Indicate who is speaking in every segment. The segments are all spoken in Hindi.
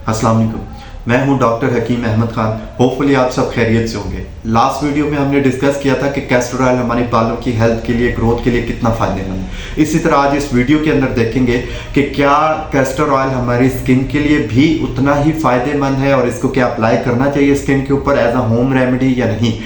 Speaker 1: अस्सलाम वालेकुम, मैं हूं डॉक्टर हकीम अहमद खान। होपफुली आप सब खैरियत से होंगे। लास्ट वीडियो में हमने डिस्कस किया था कि कैस्टर ऑयल हमारे बालों की हेल्थ के लिए, ग्रोथ के लिए कितना फ़ायदेमंद है। इसी तरह आज इस वीडियो के अंदर देखेंगे कि क्या कैस्टर ऑयल हमारी स्किन के लिए भी उतना ही फ़ायदेमंद है और इसको क्या अप्लाई करना चाहिए स्किन के ऊपर एज अ होम रेमेडी या नहीं।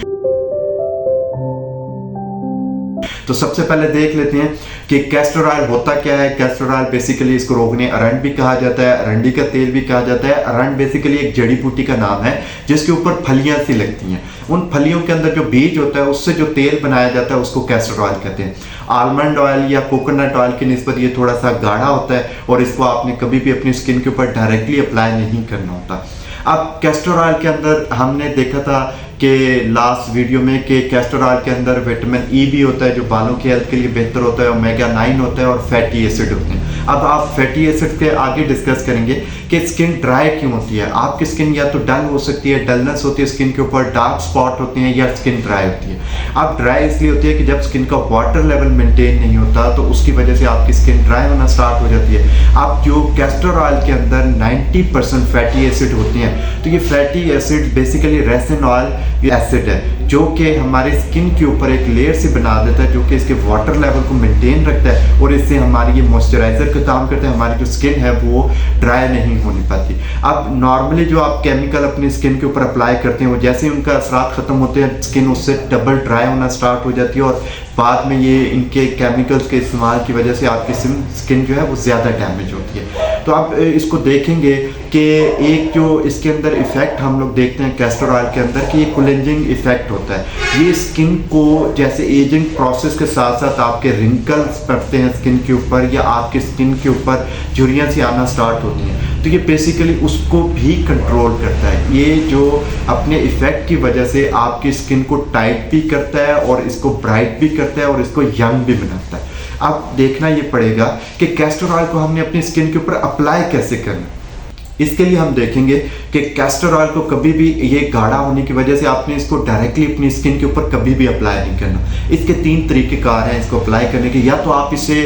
Speaker 1: तो सबसे पहले देख लेते हैं कि कैस्टर ऑयल होता क्या है। कैस्टर ऑयल बेसिकली इसको रोगनी अरंड भी कहा जाता है, अरंडी का तेल भी कहा जाता है। अरंड बेसिकली एक जड़ी बूटी का नाम है जिसके ऊपर फलियां सी लगती हैं। उन फलियों के अंदर जो बीज होता है उससे जो तेल बनाया जाता है उसको कैस्टर ऑयल कहते हैं। आलमंड ऑयल या कोकोनट ऑयल की निस्बत ये थोड़ा सा गाढ़ा होता है और इसको आपने कभी भी अपनी स्किन के ऊपर डायरेक्टली अप्लाई नहीं करना होता। अब कैस्टर ऑयल के अंदर हमने देखा था कि लास्ट वीडियो में कि कैस्टर ऑयल के अंदर विटामिन ई भी होता है जो बालों की हेल्थ के लिए बेहतर होता है, ओमेगा 9 होता है और फैटी एसिड होते हैं। अब आप फैटी एसिड के आगे डिस्कस करेंगे कि स्किन ड्राई क्यों होती है। आपकी स्किन या तो डल हो सकती है, डलनेस होती है स्किन के ऊपर, डार्क स्पॉट होते हैं या स्किन ड्राई होती है। अब ड्राई इसलिए होती है कि जब स्किन का वाटर लेवल मेंटेन नहीं होता तो उसकी वजह से आपकी स्किन ड्राई होना स्टार्ट हो जाती है। अब जो कैस्टर ऑयल के अंदर 90% फैटी एसिड होती हैं, तो ये fatty acid basically resin oil acid है जो कि हमारे स्किन के ऊपर एक लेयर से बना देता है जो कि इसके वाटर लेवल को मेंटेन रखता है और इससे हमारी ये मॉइस्चराइजर का काम करता है। हमारी जो स्किन है वो ड्राई नहीं होने पाती। अब नॉर्मली जो आप केमिकल अपनी स्किन के ऊपर अप्लाई करते हैं वो जैसे ही उनका असरात खत्म होते हैं स्किन उससे डबल ड्राई होना स्टार्ट हो जाती है और बाद में ये इनके केमिकल्स के इस्तेमाल की वजह से आपकी स्किन जो है वो ज़्यादा डैमेज होती है। तो आप इसको देखेंगे कि एक जो इसके अंदर इफेक्ट हम लोग देखते हैं कैस्टर ऑयल के अंदर कि ये क्लेंजिंग इफेक्ट होता है। ये स्किन को जैसे एजिंग प्रोसेस के साथ साथ आपके रिंकल्स पड़ते हैं स्किन के ऊपर या आपके स्किन के ऊपर झुर्रियाँ सी आना स्टार्ट होती हैं, तो ये बेसिकली उसको भी कंट्रोल करता है। ये जो अपने इफेक्ट की वजह से आपकी स्किन को टाइट भी करता है और इसको ब्राइट भी करता है और इसको यंग भी बनाता है। अब देखना ये पड़ेगा कि कैस्टर ऑयल को हमने अपनी स्किन के ऊपर अप्लाई कैसे करना। इसके लिए हम देखेंगे कि कैस्टर ऑयल को कभी भी ये गाढ़ा होने की वजह से आपने इसको डायरेक्टली अपनी स्किन के ऊपर कभी भी अप्लाई नहीं करना। इसके 3 तरीक़ेकार हैं इसको अप्लाई करने के। या तो आप इसे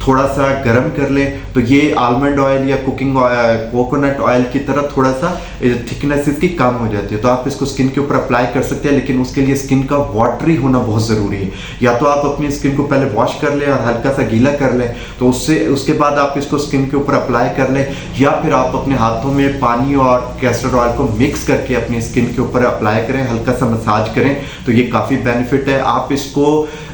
Speaker 1: थोड़ा सा गर्म कर लें, तो ये आलमंड ऑयल या कुकिंग ऑयल, कोकोनट ऑयल की तरह थोड़ा सा थिकनेस इसकी कम हो जाती है, तो आप इसको स्किन के ऊपर अप्लाई कर सकते हैं। लेकिन उसके लिए स्किन का वाटरी होना बहुत ज़रूरी है। या तो आप अपनी स्किन को पहले वॉश कर लें और हल्का सा गीला कर लें, तो उसके बाद आप इसको स्किन के ऊपर अप्लाई कर लें। या फिर आप अपने हाथों में पानी और कैस्टर ऑयल को मिक्स करके अपनी स्किन के ऊपर अप्लाई करें, हल्का सा मसाज करें, तो ये काफ़ी बेनिफिट है। आप इसको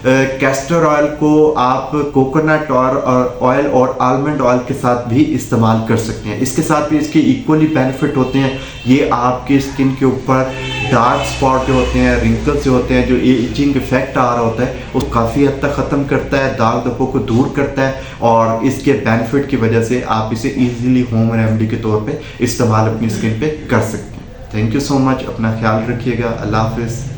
Speaker 1: कैस्टर ऑयल को आप कोकोनट ऑयल और आलमंड ऑयल के साथ भी इस्तेमाल कर सकते हैं। इसके साथ भी इसके इक्वली बेनिफिट होते हैं। ये आपकी स्किन के ऊपर डार्क स्पॉट जो होते हैं, रिंकल्स जो होते हैं, जो एजिंग इफेक्ट आ रहा होता है उसको काफ़ी हद तक ख़त्म करता है, दाग धब्बों को दूर करता है और इसके बेनिफिट की वजह से आप इसे ईजिली होम रेमेडी के तौर पर इस्तेमाल अपनी स्किन पे कर सकते हैं। Thank you so much. अपना ख्याल रखिएगा। अल्लाह हाफिज़।